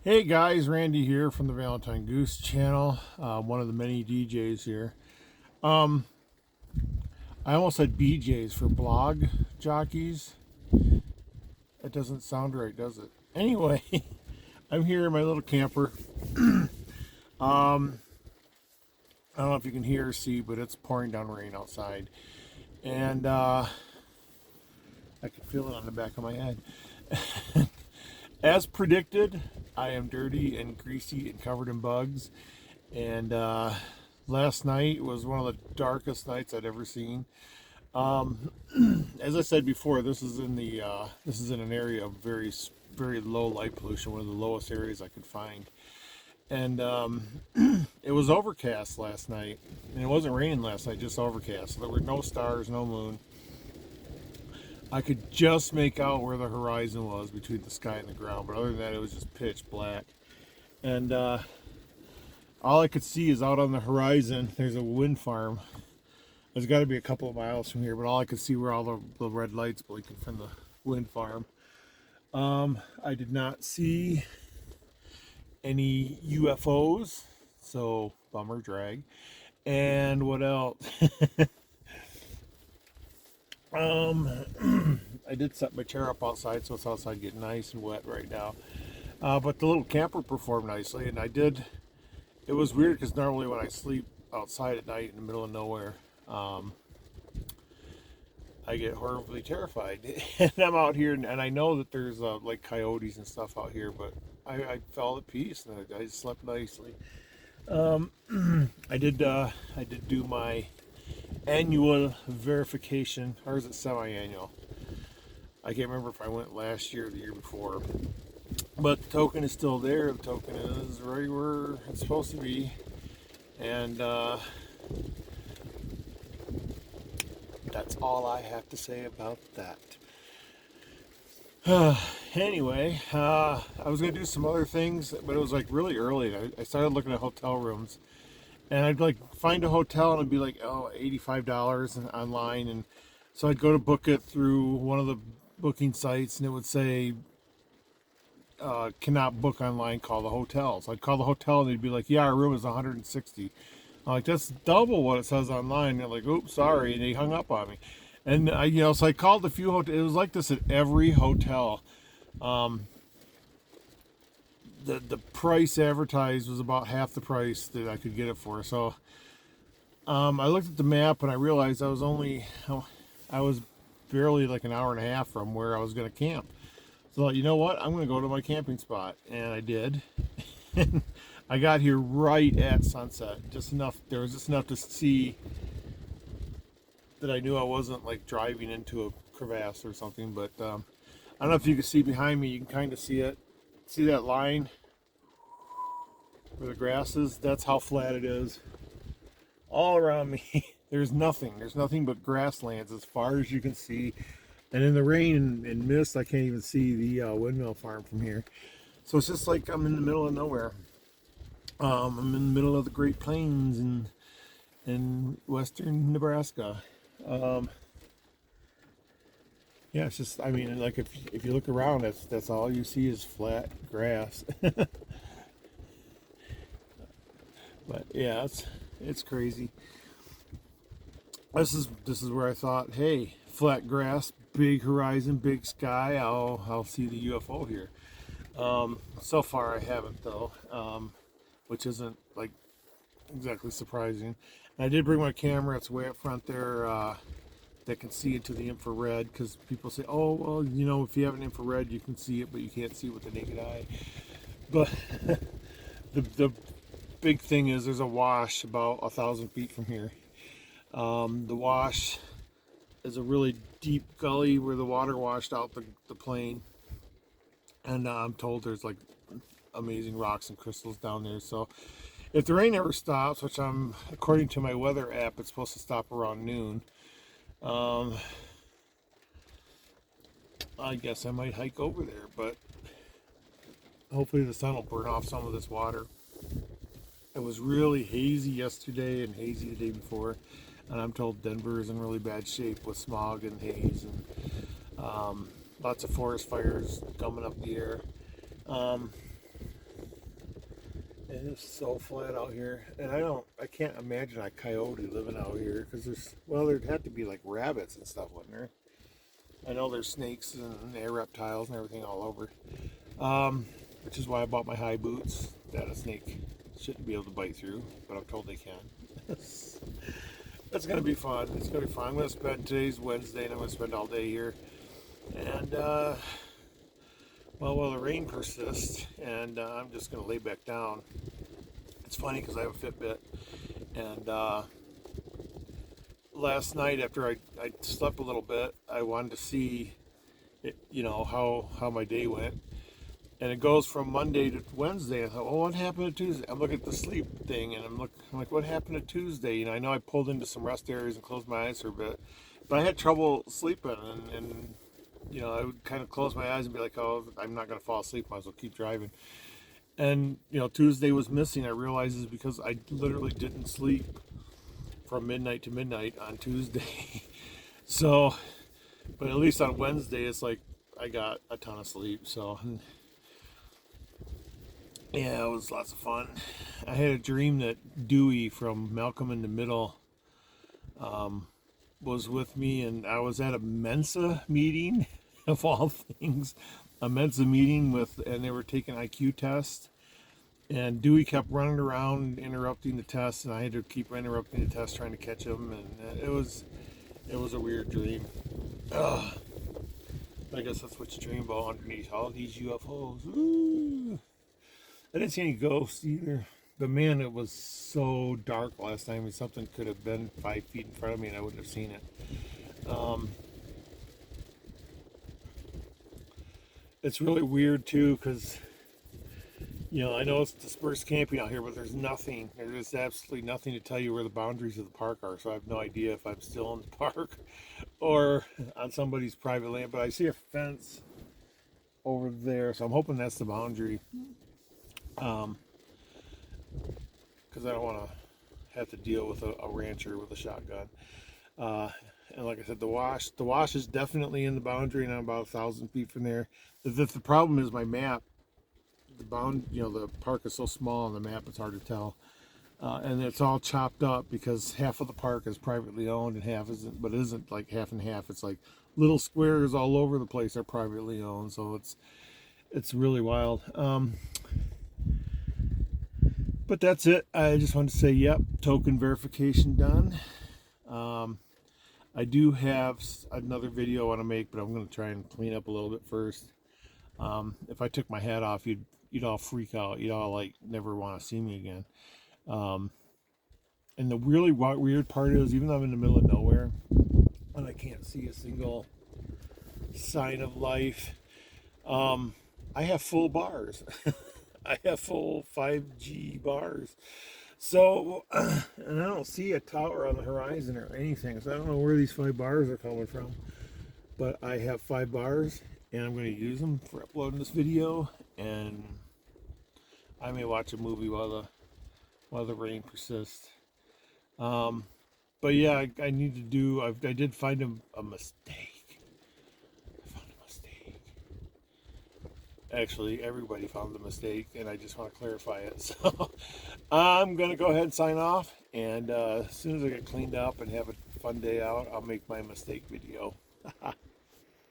Hey guys, Randy here from the Valentine Goose channel, one of the many DJs here. Um, I almost said BJs for blog jockeys. That doesn't sound right, does it? Anyway, I'm here in my little camper. I don't know if you can hear or see, but it's pouring down rain outside. And I can feel it on the back of my head. As predicted, I am dirty and greasy and covered in bugs. And last night was one of the darkest nights I'd ever seen. As I said before, this is in an area of very low light pollution, one of the lowest areas I could find. And it was overcast last night, and it wasn't raining last night, just overcast. So there were no stars, no moon. I could just make out where the horizon was between the sky and the ground, but other than that, it was just pitch black. And all I could see is out on the horizon, there's a wind farm. There's got to be a couple of miles from here, but all I could see were all the red lights blinking from the wind farm. I did not see any UFOs, so bummer drag. And what else? I did set my chair up outside, so it's outside getting nice and wet right now. But the little camper performed nicely, and I did. It was weird because normally when I sleep outside at night in the middle of nowhere, I get horribly terrified. And I'm out here, and I know that there's like coyotes and stuff out here, but I felt at peace and I slept nicely. I did do my annual verification, or is it semi-annual? I can't remember if I went last year or the year before. But the token is still there. The token is right where it's supposed to be. And that's all I have to say about that. Anyway, I was going to do some other things, but it was like really early. I started looking at hotel rooms. And I'd like find a hotel and it'd be like, oh, $85 online. And so I'd go to book it through one of the booking sites and it would say, cannot book online, call the hotel. So I'd call the hotel and they'd be like, yeah, our room is 160. I'm like, that's double what it says online. And they're like, oops, sorry. And they hung up on me. And so I called a few hotels. It was like this at every hotel. The price advertised was about half the price that I could get it for. So I looked at the map and I realized I was barely like an hour and a half from where I was going to camp. So you know what? I'm going to go to my camping spot, and I did. I got here right at sunset, just enough. There was just enough to see that I knew I wasn't like driving into a crevasse or something. But I don't know if you can see behind me. You can kind of see it. See that line where the grass is? That's how flat it is. All around me, there's nothing. There's nothing but grasslands as far as you can see. And in the rain and mist, I can't even see the windmill farm from here. So it's just like I'm in the middle of nowhere. I'm in the middle of the Great Plains in western Nebraska. Yeah, it's just, I mean, like if you look around, that's all you see is flat grass. But yeah, it's crazy. This is where I thought, hey, flat grass, big horizon, big sky. I'll see the UFO here. So far I haven't though, which isn't like exactly surprising. And I did bring my camera. It's way up front there. That can see into the infrared, because people say, oh well, if you have an infrared you can see it, but you can't see it with the naked eye. But the big thing is there's a wash about 1,000 feet from here. The wash is a really deep gully where the water washed out the plain, and I'm told there's like amazing rocks and crystals down there. So if the rain ever stops, which according to my weather app, it's supposed to stop around noon, I guess I might hike over there, but hopefully the sun will burn off some of this water. It was really hazy yesterday and hazy the day before, and I'm told Denver is in really bad shape with smog and haze and lots of forest fires coming up the air. And it's so flat out here, and I can't imagine a coyote living out here because there'd have to be like rabbits and stuff, wouldn't there? I know there's snakes and air reptiles and everything all over, which is why I bought my high boots that a snake shouldn't be able to bite through, but I'm told they can. That's gonna be fun. It's gonna be fun. I'm gonna spend today's Wednesday, and I'm gonna spend all day here, and while the rain persists, and I'm just gonna lay back down. It's funny because I have a Fitbit, and last night after I slept a little bit, I wanted to see, how my day went, and it goes from Monday to Wednesday. I thought, well, what happened to Tuesday? I'm looking at the sleep thing, and I'm like, what happened to Tuesday? I know I pulled into some rest areas and closed my eyes for a bit, but I had trouble sleeping, and I would kind of close my eyes and be like, oh, I'm not going to fall asleep. Might as well keep driving. And, Tuesday was missing. I realized it's because I literally didn't sleep from midnight to midnight on Tuesday. So, but at least on Wednesday, it's like I got a ton of sleep. So, yeah, it was lots of fun. I had a dream that Dewey from Malcolm in the Middle was with me, and I was at a Mensa meeting, of all things, a Mensa meeting and they were taking IQ tests, and Dewey kept running around interrupting the test, and I had to keep interrupting the test trying to catch him, and it was a weird dream. Ugh. I guess that's what you dream about underneath all these UFOs. Ooh. I didn't see any ghosts either. But man, it was so dark last time. Something could have been 5 feet in front of me and I wouldn't have seen it. It's really weird too because, I know it's dispersed camping out here, but there's nothing. There's absolutely nothing to tell you where the boundaries of the park are. So I have no idea if I'm still in the park or on somebody's private land. But I see a fence over there, so I'm hoping that's the boundary. Because I don't want to have to deal with a rancher with a shotgun. And like I said, the wash is definitely in the boundary, and I'm about 1,000 feet from there. The problem is my map. The park is so small on the map, it's hard to tell. And it's all chopped up because half of the park is privately owned and half isn't, but it isn't like half and half. It's like little squares all over the place are privately owned, so it's really wild. But that's it. I just wanted to say, yep, token verification done. I do have another video I want to make, but I'm going to try and clean up a little bit first. If I took my hat off, you'd all freak out. You'd all never want to see me again. And the really weird part is, even though I'm in the middle of nowhere and I can't see a single sign of life, I have full bars. I have full 5G bars. So, and I don't see a tower on the horizon or anything. So I don't know where these 5 bars are coming from. But I have 5 bars, and I'm going to use them for uploading this video. And I may watch a movie while the rain persists. But yeah, I need to do. I did find a mistake. Actually, everybody found the mistake, and I just want to clarify it. So I'm going to go ahead and sign off, and as soon as I get cleaned up and have a fun day out, I'll make my mistake video.